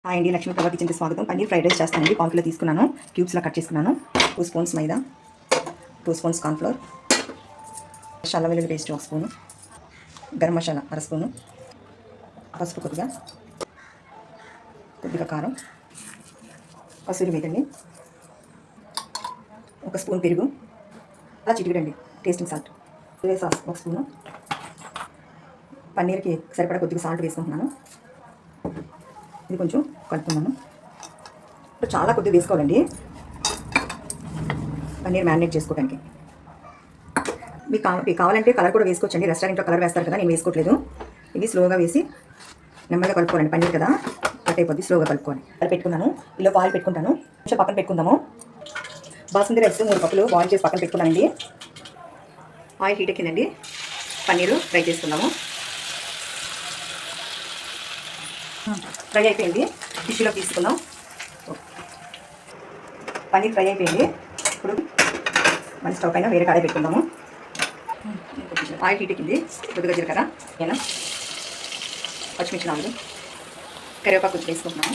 Hi అండి, లక్ష్మీ ప్రభా కిచెన్కి స్వాగతం. పన్నీర్ ఫ్రైడ్ రైస్ చేస్తానండి. పావు కిలో తీసుకున్నాను, క్యూబ్స్లో కట్ చేసుకున్నాను. 2 స్పూన్స్ మైదా, 2 స్పూన్స్ కార్న్ఫ్లోర్, అల్లం వెల్లుల్లి paste 1 spoon, garam masala 1/2 spoon, పసుపు కొద్దిగా కారం, కసూరి మేతి, 1 స్పూన్ పెరుగు, అలా చిటికెడండి tasting salt, soya sauce 1 spoon, పన్నీర్కి సరిపడా కొద్దిగా సాల్ట్ వేసుకుంటున్నాను. ఇది కొంచెం కలుపుతున్నాను. ఇప్పుడు చాలా కొద్దిగా వేసుకోవాలండి పన్నీర్ మ్యారినేట్ చేసుకోవడానికి. మీకు కావాలంటే కలర్ కూడా వేసుకోవచ్చండి. రెస్టారెంట్లో కలర్ వేస్తారు కదా, నేను వేసుకోవట్లేదు. ఇది స్లోగా వేసి నెమ్మదిగా కలుపుకోవాలండి. పన్నీర్ కదా కట్ అయిపోద్ది, స్లోగా కలుపుకోవాలి. అది పెట్టుకున్నాను. ఇలా బాయిల్ పెట్టుకుంటాను. కొంచెం పక్కన పెట్టుకుందాము. బాస్మతి రైస్ 3 కప్పులు బాయిల్ చేసి పక్కన పెట్టుకున్నానండి. ఆయిల్ హీట్ ఎక్కిందండి. పన్నీరు ఫ్రై చేసుకుందాము. ఫ్రై అయిపోయింది, టిష్యూలో తీసుకుందాం. పన్నీర్ ఫ్రై అయిపోయింది. ఇప్పుడు మన స్టవ్ పైన వేరే కడాయి పెట్టుకుందాము. ఆయిల్ హీట్ ఎక్కింది. కొద్దిగా జీలకర్ర, నేను పచ్చిమిర్చి 4, కరివేపాకు కొంచెం వేసుకుంటున్నాము.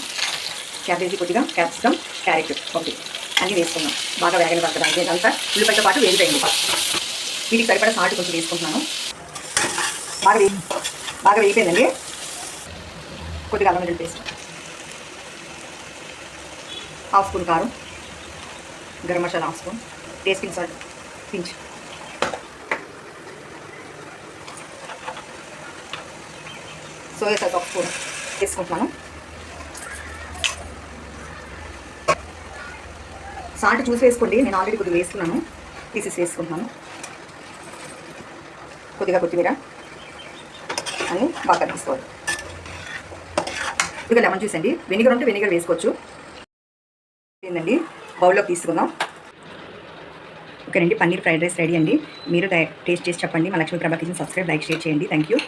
క్యాబేజీ కొద్దిగా, క్యాప్సికమ్, క్యారెట్ 1 అన్నీ వేసుకున్నాం. బాగా వేగని పడుతుంది. ఇదంతా ఉల్లిపాయతో పాటు వేగిపోయింది. వీటికి సరిపడా సాల్ట్ కొంచెం వేసుకుంటున్నాను. బాగా వేగిపోయిందండి. కొద్దిగా అల్లం వెల్లుల్లి పేస్ట్, 1/2 స్పూన్ కారం, garam masala 1 spoon, tasting salt pinch, soya sauce 1 spoon వేసుకుంటున్నాను. సాల్ట్ చూసి వేసుకోండి, నేను ఆల్రెడీ కొద్దిగా వేసుకున్నాను. పీసెస్ వేసుకుంటున్నాను. కొద్దిగా కొత్తిమీర అని బాగా కనిపిస్తుంది. కొద్దిగా లెమన్ జ్యూస్ అండి. వెనిగర్ ఉంటే వెనిగర్ వేసుకోవచ్చు. ఏంటండి, బౌల్లోకి తీసుకుందాం. ఓకేనండి, పన్నీర్ ఫ్రైడ్ రైస్ రెడీ అండి. మీరు టేస్ట్ చేసి చెప్పండి. మా లక్ష్మీ ప్రభా కిచెన్ సబ్స్క్రైబ్, లైక్, షేర్ చేయండి. Thank you.